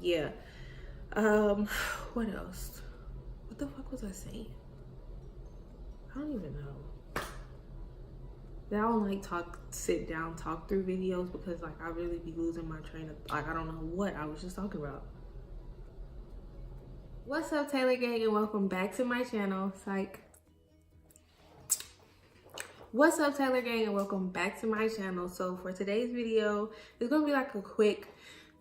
yeah. What else? What the fuck was I saying? I don't even know. I don't like sit down, talk through videos because like I really be losing my train of, like I don't know what I was just talking about. What's up, Taylor gang, and welcome back to my channel. Psych. What's up, Taylor gang, and welcome back to my channel. So for today's video, it's gonna be like a quick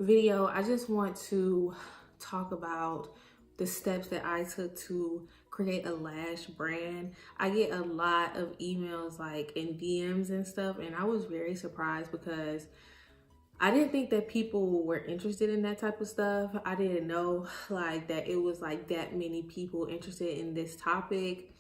video. I just want to talk about the steps that I took to create a lash brand. I get a lot of emails like in DMs and stuff, and I was very surprised because I didn't think that people were interested in that type of stuff. I didn't know like that it was like that many people interested in this topic.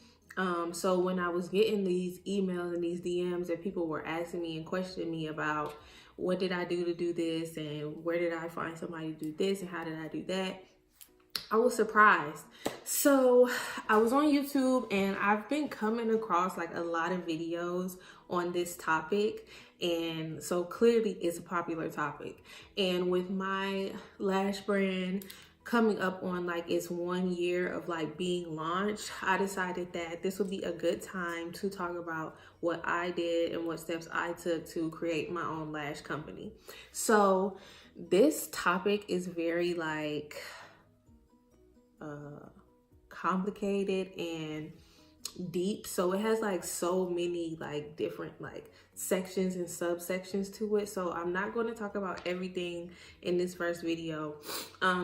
So when I was getting these emails and these DMs that people were asking me and questioning me about what did I do to do this and where did I find somebody to do this and how did I do that, I was surprised. So I was on YouTube and I've been coming across like a lot of videos on this topic, and so clearly it's a popular topic. And with my lash brand coming up on like its 1 year of like being launched, I decided that this would be a good time to talk about what I did and what steps I took to create my own lash company. So this topic is very like complicated and deep, so it has like so many like different like sections and subsections to it. So I'm not going to talk about everything in this first video.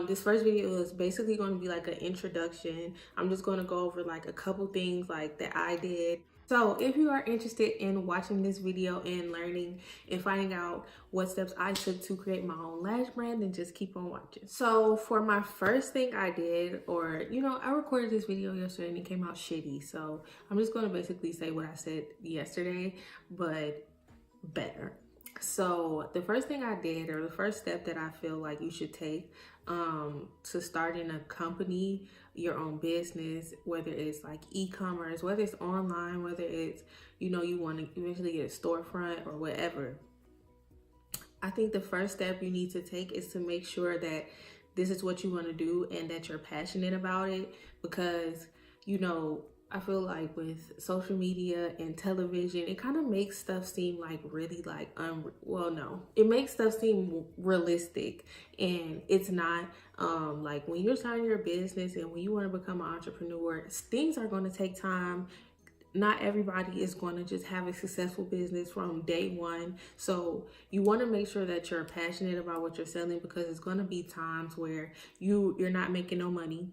This first video is basically going to be like an introduction. I'm just going to go over like a couple things like that I did. So if you are interested in watching this video and learning and finding out what steps I took to create my own lash brand, then just keep on watching. So for my first thing I did, or I recorded this video yesterday and it came out shitty. So I'm just gonna basically say what I said yesterday, but better. So the first thing I did, or the first step that I feel like you should take to starting a company, your own business, whether it's like e-commerce, whether it's online, whether it's, you want to eventually get a storefront or whatever. I think the first step you need to take is to make sure that this is what you want to do and that you're passionate about it, because, I feel like with social media and television, it kind of makes stuff seem like really like, it makes stuff seem realistic, and it's not. Like when you're starting your business and when you want to become an entrepreneur, things are going to take time. Not everybody is going to just have a successful business from day one. So you want to make sure that you're passionate about what you're selling, because it's going to be times where you're not making no money.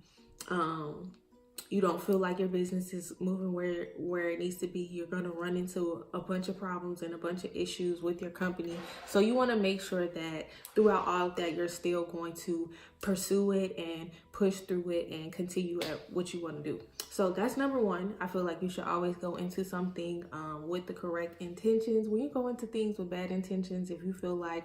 You don't feel like your business is moving where it needs to be. You're going to run into a bunch of problems and a bunch of issues with your company. So you want to make sure that throughout all of that, you're still going to pursue it and push through it and continue at what you want to do. So that's number one. I feel like you should always go into something with the correct intentions. When you go into things with bad intentions, if you feel like,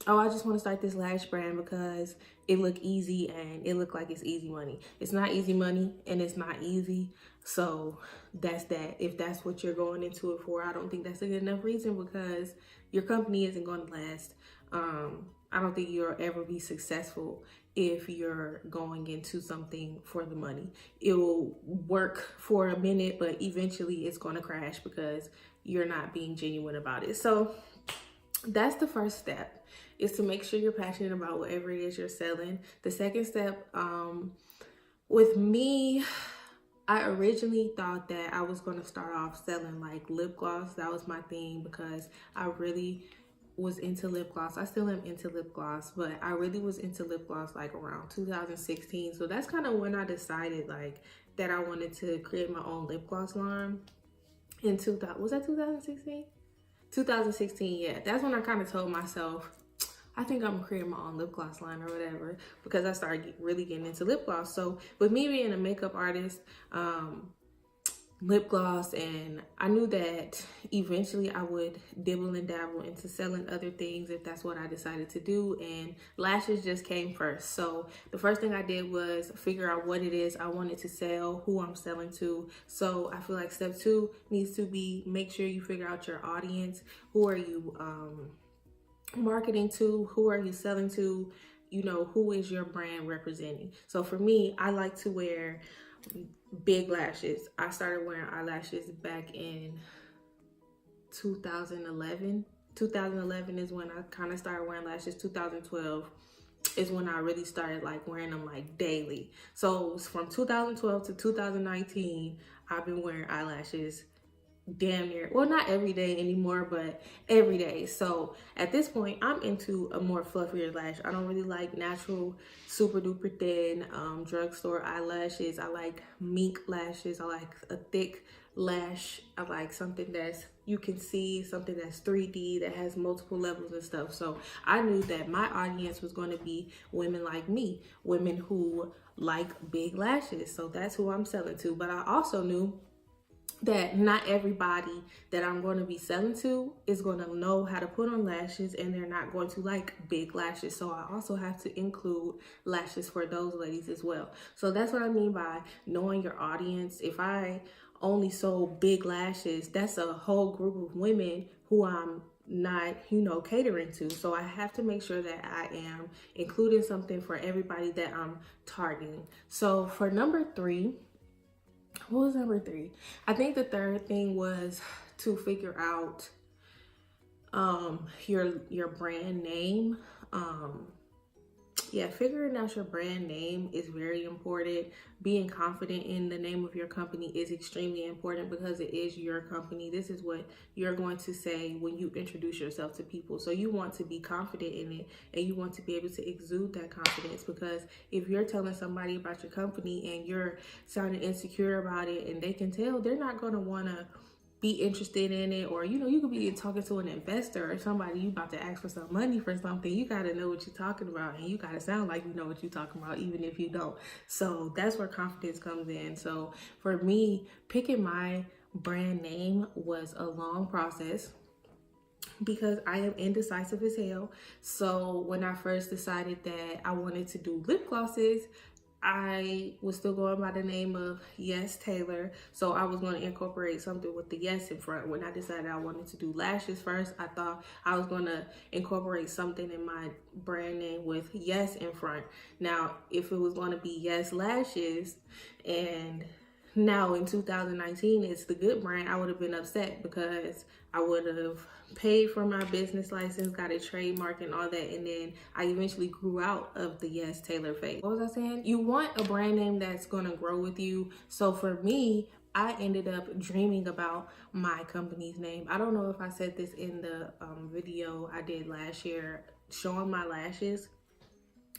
oh, I just want to start this lash brand because it look easy and it look like it's easy money. It's not easy money and it's not easy. So that's that. If that's what you're going into it for, I don't think that's a good enough reason, because your company isn't going to last. I don't think you'll ever be successful if you're going into something for the money. It will work for a minute, but eventually it's going to crash because you're not being genuine about it. So that's the first step, is to make sure you're passionate about whatever it is you're selling. The second step, with me, I originally thought that I was going to start off selling like lip gloss. That was my thing, because I really was into lip gloss. I still am into lip gloss, but I really was into lip gloss like around 2016. So that's kind of when I decided like that I wanted to create my own lip gloss line. Was that 2016? 2016, yeah. That's when I kind of told myself, I think I'm gonna create my own lip gloss line or whatever, because I started really getting into lip gloss. So with me being a makeup artist, lip gloss, and I knew that eventually I would dibble and dabble into selling other things if that's what I decided to do, and lashes just came first. So the first thing I did was figure out what it is I wanted to sell, who I'm selling to. So I feel like step two needs to be, make sure you figure out your audience. Who are you marketing to? Who are you selling to? you know, who is your brand representing? So for me, I like to wear big lashes. I started wearing eyelashes back in 2011. 2011 is when I kind of started wearing lashes. 2012 is when I really started like wearing them like daily. So from 2012 to 2019, I've been wearing eyelashes damn near, well, not every day anymore, but every day. So at this point, I'm into a more fluffier lash. I don't really like natural, super duper thin drugstore eyelashes. I like mink lashes. I like a thick lash. I like something that's, you can see, something that's 3D, that has multiple levels and stuff. So I knew that my audience was going to be women like me, women who like big lashes. So that's who I'm selling to. But I also knew that not everybody that I'm going to be selling to is going to know how to put on lashes, and they're not going to like big lashes. So I also have to include lashes for those ladies as well. So that's what I mean by knowing your audience. If I only sold big lashes, that's a whole group of women who I'm not, you know, catering to. So I have to make sure that I am including something for everybody that I'm targeting. So for number 3, what was number 3? I think the third thing was to figure out your brand name. Yeah, figuring out your brand name is very important. Being confident in the name of your company is extremely important because it is your company. This is what you're going to say when you introduce yourself to people. So you want to be confident in it, and you want to be able to exude that confidence, because if you're telling somebody about your company and you're sounding insecure about it and they can tell, they're not going to want to be interested in it. Or, you know, you could be talking to an investor or somebody, you about to ask for some money for something. You got to know what you're talking about, and you got to sound like you know what you're talking about, even if you don't. So that's where confidence comes in. So for me, picking my brand name was a long process because I am indecisive as hell. So when I first decided that I wanted to do lip glosses, I was still going by the name of Yes Taylor. So I was going to incorporate something with the yes in front. When I decided I wanted to do lashes first, I thought I was going to incorporate something in my brand name with yes in front. Now, if it was going to be Yes Lashes, and now in 2019 it's the good brand, I would have been upset because I would have paid for my business license, got a trademark and all that, and then I eventually grew out of the Yes Taylor phase. What was I saying? You want a brand name that's gonna grow with you. So for me, I ended up dreaming about my company's name. I don't know if I said this in the video I did last year showing my lashes,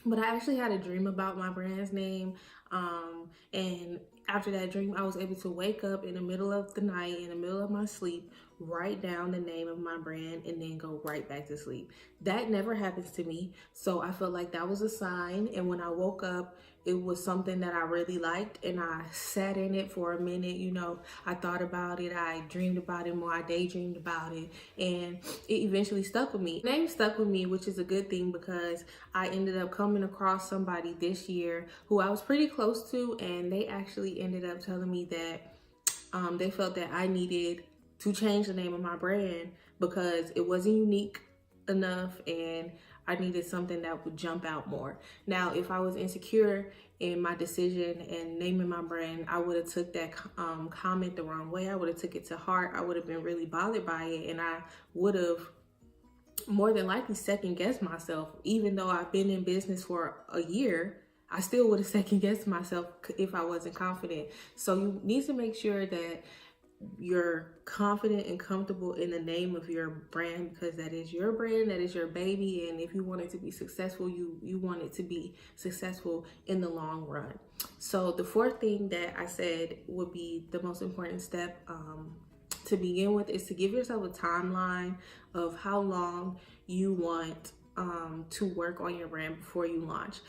but I actually had a dream about my brand's name, and after that dream, I was able to wake up in the middle of the night, in the middle of my sleep, write down the name of my brand, and then go right back to sleep. That never happens to me, so I felt like that was a sign. And when I woke up, it was something that I really liked, and I sat in it for a minute. You know, I thought about it, I dreamed about it more, I daydreamed about it, and it eventually stuck with me. The name stuck with me, which is a good thing, because I ended up coming across somebody this year who I was pretty close to, and they actually ended up telling me that they felt that I needed to change the name of my brand because it wasn't unique enough, and I needed something that would jump out more. Now, if I was insecure in my decision and naming my brand, I would have took that comment the wrong way. I would have took it to heart. I would have been really bothered by it, and I would have more than likely second guessed myself. Even though I've been in business for a year, I still would have second guessed myself if I wasn't confident. So you need to make sure that you're confident and comfortable in the name of your brand, because that is your brand, that is your baby, and if you want it to be successful, you want it to be successful in the long run. So the fourth thing that I said would be the most important step to begin with is to give yourself a timeline of how long you want to work on your brand before you launch.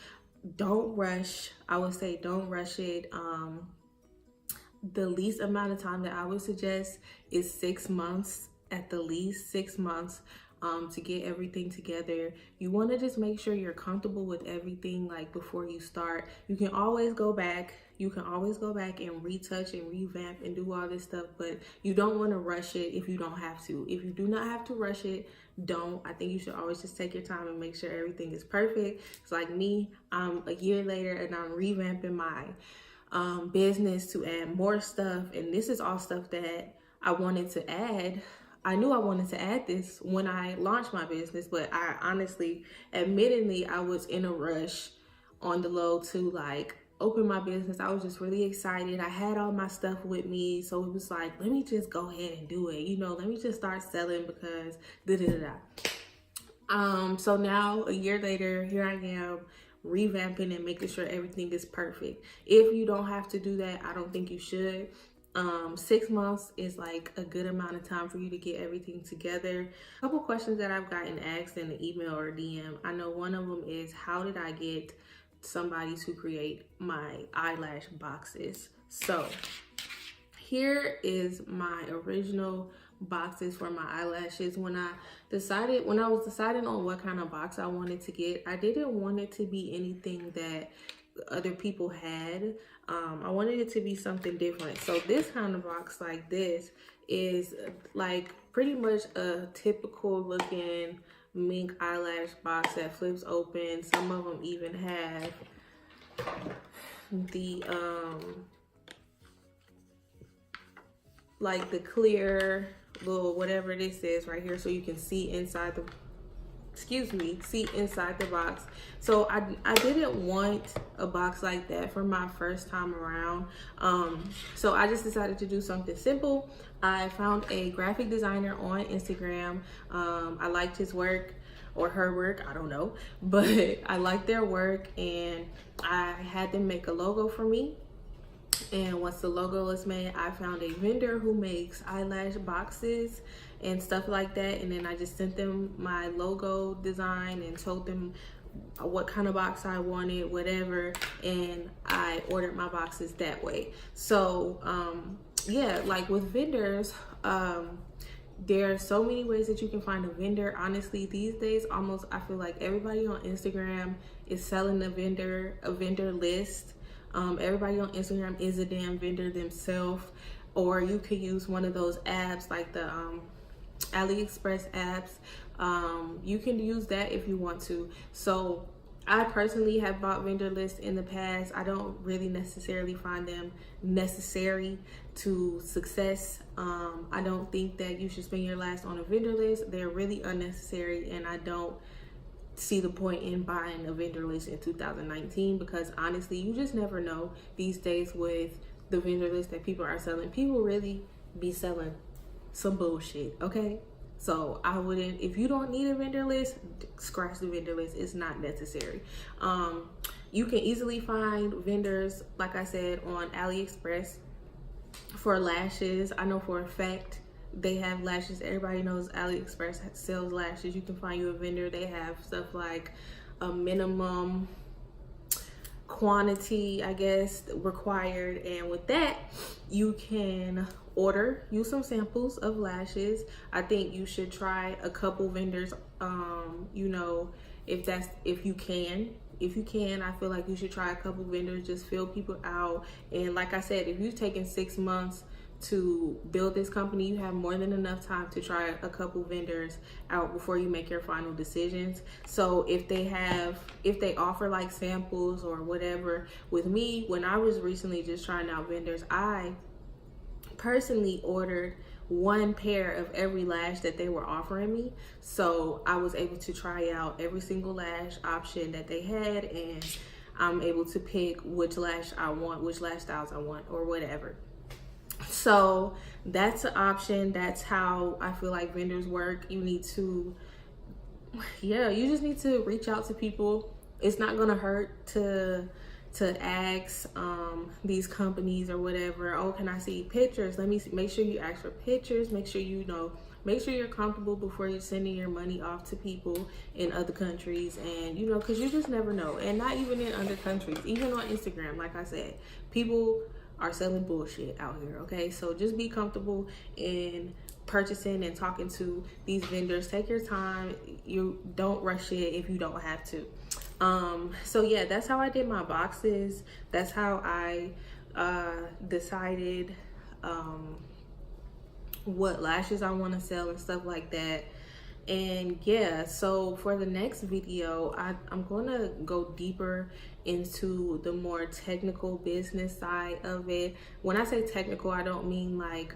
Don't rush. I would say don't rush it. The least amount of time that I would suggest is 6 months, at the least 6 months. to get everything together. You want to just make sure you're comfortable with everything, like before you start. You can always go back. You can always go back and retouch and revamp and do all this stuff, but you don't want to rush it if you don't have to. If you do not have to rush it, don't. I think you should always just take your time and make sure everything is perfect. It's like me, I'm a year later and I'm revamping my business to add more stuff, and this is all stuff that I wanted to add. I knew I wanted to add this when I launched my business, but I honestly, admittedly, I was in a rush on the low to like open my business. I was just really excited. I had all my stuff with me, so it was like, let me just go ahead and do it. You know, let me just start selling because so now a year later, here I am revamping and making sure everything is perfect. If you don't have to do that, I don't think you should. 6 months is like a good amount of time for you to get everything together. A couple questions that I've gotten asked in the email or DM. I know one of them is, how did I get somebody to create my eyelash boxes? So here is my original boxes for my eyelashes. When I was deciding on what kind of box I wanted to get, I didn't want it to be anything that other people had. I wanted it to be something different. So this kind of box like this is like pretty much a typical looking mink eyelash box that flips open. Some of them even have the like the clear little whatever this is right here, so you can see inside the inside the box. So I didn't want a box like that for my first time around. So I just decided to do something simple. I found a graphic designer on Instagram. I liked his work or her work, I don't know, but I liked their work, and I had them make a logo for me. And once the logo was made, I found a vendor who makes eyelash boxes and stuff like that. And then I just sent them my logo design and told them what kind of box I wanted, whatever. And I ordered my boxes that way. So yeah, like with vendors, there are so many ways that you can find a vendor. Honestly, these days, almost I feel like everybody on Instagram is selling a vendor list. Everybody on Instagram is a damn vendor themselves, or you could use one of those apps like the Aliexpress apps. You can use that if you want to. So I personally have bought vendor lists in the past. I don't really necessarily find them necessary to success. I don't think that you should spend your last on a vendor list. They're really unnecessary, and I don't see the point in buying a vendor list in 2019, because honestly, you just never know these days with the vendor list that people are selling. People really be selling some bullshit, okay? So I wouldn't, if you don't need a vendor list, scratch the vendor list. It's not necessary. You can easily find vendors, like I said, on AliExpress for lashes. I know for a fact they have lashes. Everybody knows AliExpress sells lashes. You can find you a vendor. They have stuff like a minimum quantity, I guess, required, and with that you can use some samples of lashes. I think you should try a couple vendors, you know, if you can, I feel like you should try a couple vendors, just fill people out. And like I said, if you've taken 6 months to build this company, you have more than enough time to try a couple vendors out before you make your final decisions. So if they offer like samples or whatever, with me, when I was recently just trying out vendors, I personally ordered 1 pair of every lash that they were offering me. So I was able to try out every single lash option that they had, and I'm able to pick which lash I want, which lash styles I want, or whatever. So that's an option. That's how I feel like vendors work. You need to, you just need to reach out to people. It's not gonna hurt to ask these companies or whatever, oh, can I see pictures? Make sure you ask for pictures. Make sure make sure you're comfortable before you're sending your money off to people in other countries. And you know, because you just never know. And not even in other countries, even on Instagram, like I said, people are selling bullshit out here, okay? So just be comfortable in purchasing and talking to these vendors. Take your time. You don't rush it if you don't have to. So yeah, that's how I did my boxes. That's how I decided what lashes I want to sell and stuff like that. And yeah, so for the next video, I'm going to go deeper into the more technical business side of it. When I say technical, I don't mean like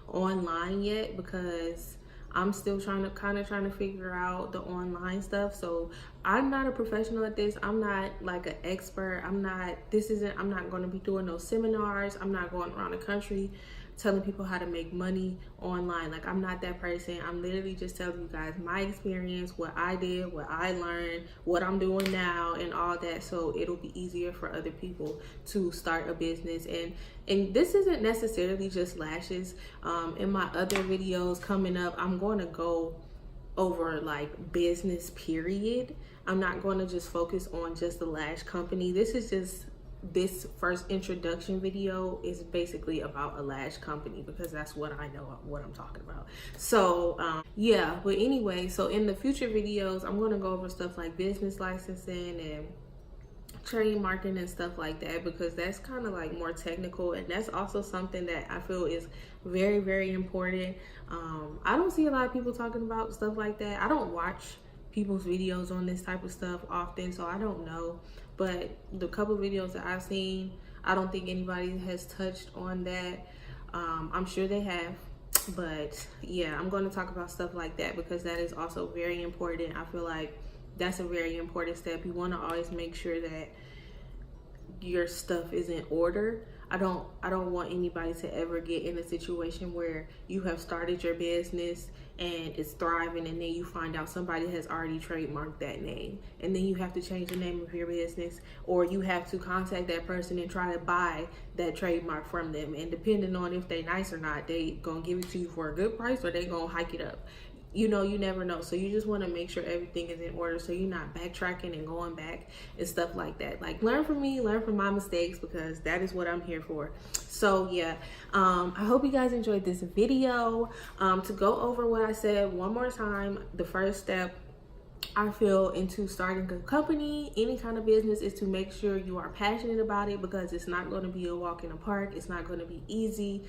online yet, because I'm still trying to figure out the online stuff. So I'm not a professional at this. I'm not like an expert. I'm not going to be doing no seminars. I'm not going around the country telling people how to make money online. Like, I'm not that person. I'm literally just telling you guys my experience, what I did, what I learned, what I'm doing now, and all that, so it'll be easier for other people to start a business. And this isn't necessarily just lashes. In my other videos coming up, I'm going to go over like business period. I'm not going to just focus on just the lash company. This first introduction video is basically about a lash company, because that's what I know what I'm talking about. So yeah, but anyway, so in the future videos, I'm going to go over stuff like business licensing and trademarking and stuff like that, because that's kind of like more technical, and that's also something that I feel is very, very important. I don't see a lot of people talking about stuff like that. I don't watch people's videos on this type of stuff often, so I don't know. But the couple videos that I've seen, I don't think anybody has touched on that. I'm sure they have, but yeah, I'm going to talk about stuff like that, because that is also very important. I feel like that's a very important step. You want to always make sure that your stuff is in order. I don't want anybody to ever get in a situation where you have started your business and it's thriving, and then you find out somebody has already trademarked that name, and then you have to change the name of your business, or you have to contact that person and try to buy that trademark from them. And depending on if they nice or not, they gonna give it to you for a good price, or they gonna hike it up. You know, you never know. So you just want to make sure everything is in order, so you're not backtracking and going back and stuff like that. Like, learn from me, learn from my mistakes, because that is what I'm here for. So yeah, I hope you guys enjoyed this video. To go over what I said one more time, the first step I feel into starting a company, any kind of business, is to make sure you are passionate about it, because it's not going to be a walk in the park. It's not going to be easy.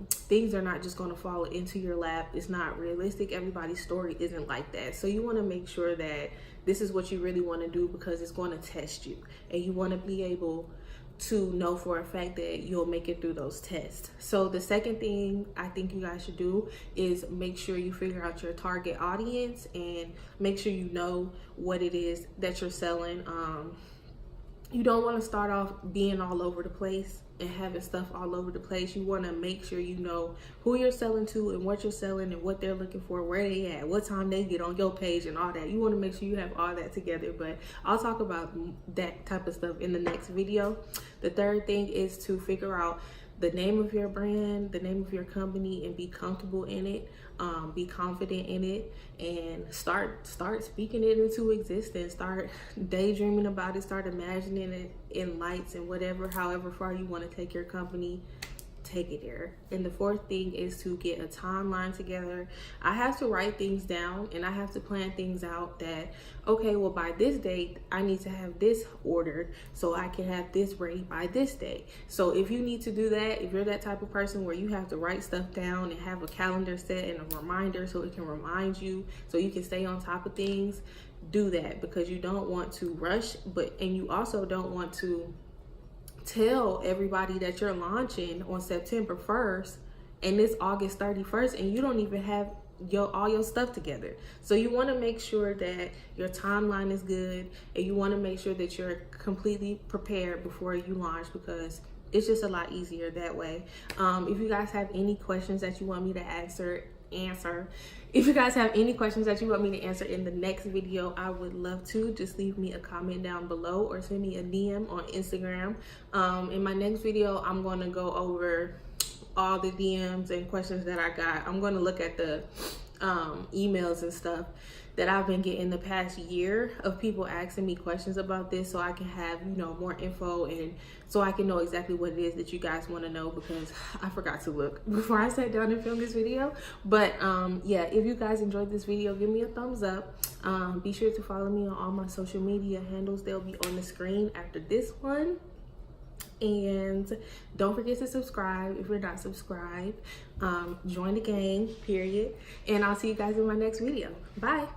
Things are not just going to fall into your lap. It's not realistic. Everybody's story isn't like that. So you want to make sure that this is what you really want to do, because it's going to test you, and you want to be able to know for a fact that you'll make it through those tests. So the second thing I think you guys should do is make sure you figure out your target audience, and make sure you know what it is that you're selling. You don't want to start off being all over the place and having stuff all over the place. You want to make sure you know who you're selling to, and what you're selling, and what they're looking for, where they at, what time they get on your page, and all that. You want to make sure you have all that together, but I'll talk about that type of stuff in the next video. The third thing is to figure out the name of your brand, the name of your company, and be comfortable in it. Be confident in it, and start speaking it into existence. Start daydreaming about it. Start imagining it in lights and whatever, however far you want to take your company. Take it there. And the fourth thing is to get a timeline together. I have to write things down, and I have to plan things out that, okay, well, by this date I need to have this ordered so I can have this ready by this date. So if you need to do that, if you're that type of person where you have to write stuff down and have a calendar set and a reminder so it can remind you, so you can stay on top of things, do that, because you don't want to rush, and you also don't want to tell everybody that you're launching on September 1st and it's August 31st and you don't even have all your stuff together. So you want to make sure that your timeline is good, and you want to make sure that you're completely prepared before you launch, because it's just a lot easier that way. If you guys have any questions that you want me to answer. If you guys have any questions that you want me to answer in the next video, I would love to. Just leave me a comment down below, or send me a DM on Instagram. In my next video, I'm going to go over all the DMs and questions that I got. I'm going to look at the emails and stuff that I've been getting the past year of people asking me questions about this, so I can have, you know, more info, and so I can know exactly what it is that you guys want to know, because I forgot to look before I sat down and filmed this video. But yeah, if you guys enjoyed this video, give me a thumbs up. Be sure to follow me on all my social media handles. They'll be on the screen after this one. And don't forget to subscribe if you're not subscribed. Join the gang, period. And I'll see you guys in my next video. Bye.